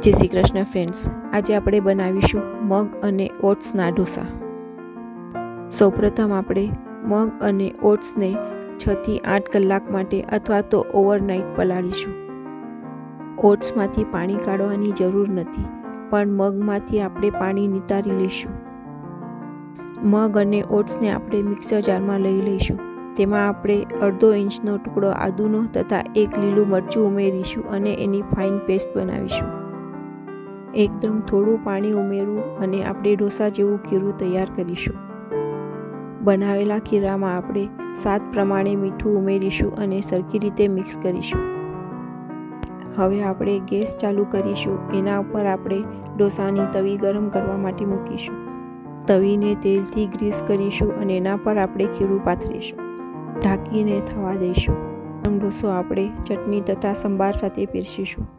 જય શ્રી કૃષ્ણ ફ્રેન્ડ્સ, આજે આપણે બનાવીશું મગ અને ઓટ્સના ઢોસા। સૌપ્રથમ આપણે મગ અને ઓટ્સને 6 થી 8 કલાક માટે અથવા તો ઓવરનાઇટ પલાળીશું। ઓટ્સમાંથી પાણી કાઢવાની જરૂર નથી, પણ મગમાંથી આપણે પાણી નિતારી લઈશું। મગ અને ઓટ્સને આપણે મિક્સર જારમાં લઈ લઈશું। તેમાં આપણે અડધો ઇંચનો ટુકડો આદુનો તથા 1 લીલું મરચું ઉમેરીશું અને એની ફાઇન પેસ્ટ બનાવીશું। એકદમ થોડું પાણી ઉમેરવું અને આપણે ઢોસા જેવું ખીરું તૈયાર કરીશું। બનાવેલા ખીરામાં આપણે સ્વાદ પ્રમાણે મીઠું ઉમેરીશું અને સરખી રીતે મિક્સ કરીશું। હવે આપણે ગેસ ચાલુ કરીશું। એના ઉપર આપણે ઢોસાની તવી ગરમ કરવા માટે મૂકીશું। તવીને તેલથી ગ્રીસ કરીશું અને એના પર આપણે ખીરું પાથરીશું। ઢાંકીને થવા દઈશું। ઢોસો આપણે ચટણી તથા સંભાર સાથે પીરસીશું।